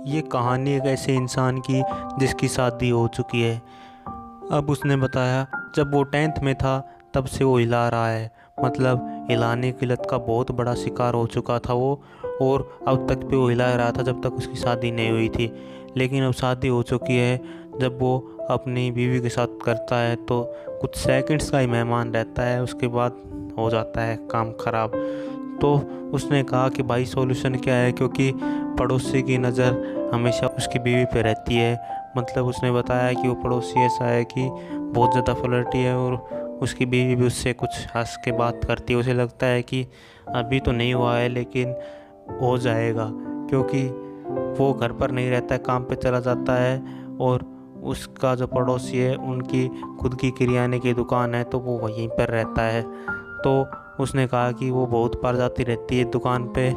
ये कहानी एक ऐसे इंसान की जिसकी शादी हो चुकी है। अब उसने बताया जब वो 10th में था तब से वो हिला रहा है, मतलब हिलाने की लत का बहुत बड़ा शिकार हो चुका था वो। और अब तक भी वो हिला रहा था जब तक उसकी शादी नहीं हुई थी। लेकिन अब शादी हो चुकी है। जब वो अपनी बीवी के साथ करता है तो कुछ सेकंड्स का ही मेहमान रहता है, उसके बाद हो जाता है काम ख़राब। तो उसने कहा कि भाई सॉल्यूशन क्या है, क्योंकि पड़ोसी की नज़र हमेशा उसकी बीवी पे रहती है। मतलब उसने बताया कि वो पड़ोसी ऐसा है कि बहुत ज़्यादा फ्लर्टी है और उसकी बीवी भी उससे कुछ हंस के बात करती है। उसे लगता है कि अभी तो नहीं हुआ है लेकिन हो जाएगा, क्योंकि वो घर पर नहीं रहता है, काम पे चला जाता है। और उसका जो पड़ोसी है उनकी खुद की किराने की दुकान है तो वो वहीं पर रहता है। तो उसने कहा कि वो बहुत बार जाती रहती है दुकान पे,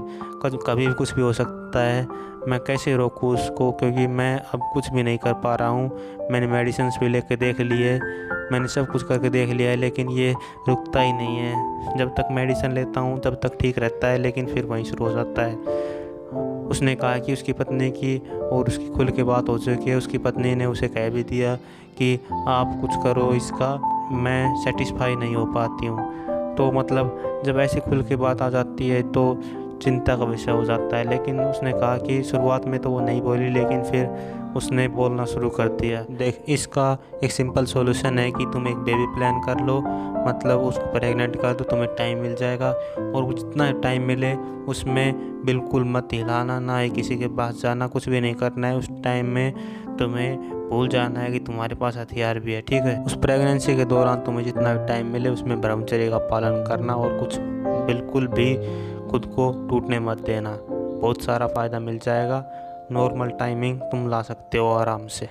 कभी भी कुछ भी हो सकता है। मैं कैसे रोकूं उसको, क्योंकि मैं अब कुछ भी नहीं कर पा रहा हूँ। मैंने मेडिसिन्स भी लेके देख लिए, मैंने सब कुछ करके देख लिया है, लेकिन ये रुकता ही नहीं है। जब तक मेडिसिन लेता हूँ तब तक ठीक रहता है, लेकिन फिर वहीं शुरू हो जाता है। उसने कहा कि उसकी पत्नी की और उसकी खुल के बात हो चुकी है। उसकी पत्नी ने उसे कह भी दिया कि आप कुछ करो इसका, मैं सेटिस्फाई नहीं हो पाती हूँ। तो मतलब जब ऐसी खुल के बात आ जाती है तो चिंता का विषय हो जाता है। लेकिन उसने कहा कि शुरुआत में तो वो नहीं बोली, लेकिन फिर उसने बोलना शुरू कर दिया। देख, इसका एक सिंपल सॉल्यूशन है कि तुम एक बेबी प्लान कर लो, मतलब उसको प्रेग्नेंट कर दो, तुम्हें टाइम मिल जाएगा। और जितना टाइम मिले उसमें बिल्कुल मत हिलाना, ना ही किसी के पास जाना, कुछ भी नहीं करना है। उस टाइम में तुम्हें भूल जाना है कि तुम्हारे पास हथियार भी है, ठीक है। उस प्रेगनेंसी के दौरान तुम्हें जितना टाइम मिले उसमें ब्रह्मचर्य का पालन करना और कुछ बिल्कुल भी खुद को टूटने मत देना। बहुत सारा फ़ायदा मिल जाएगा। नॉर्मल टाइमिंग तुम ला सकते हो आराम से,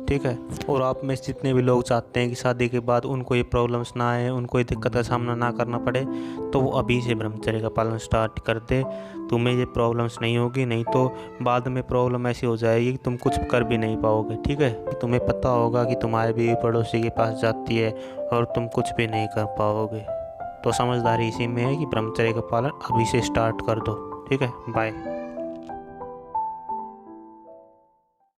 ठीक है। और आप में से जितने भी लोग चाहते हैं कि शादी के बाद उनको ये प्रॉब्लम्स ना आए, उनको ये दिक्कत का सामना ना करना पड़े, तो वो अभी से ब्रह्मचर्य का पालन स्टार्ट कर दे। तुम्हें ये प्रॉब्लम्स नहीं होगी, नहीं तो बाद में प्रॉब्लम ऐसी हो जाएगी कि तुम कुछ कर भी नहीं पाओगे, ठीक है। तुम्हें पता होगा कि तुम्हारी बीवी पड़ोसी के पास जाती है और तुम कुछ भी नहीं कर पाओगे। तो समझदारी इसी में है कि ब्रह्मचर्य का पालन अभी से स्टार्ट कर दो, ठीक है। बाय।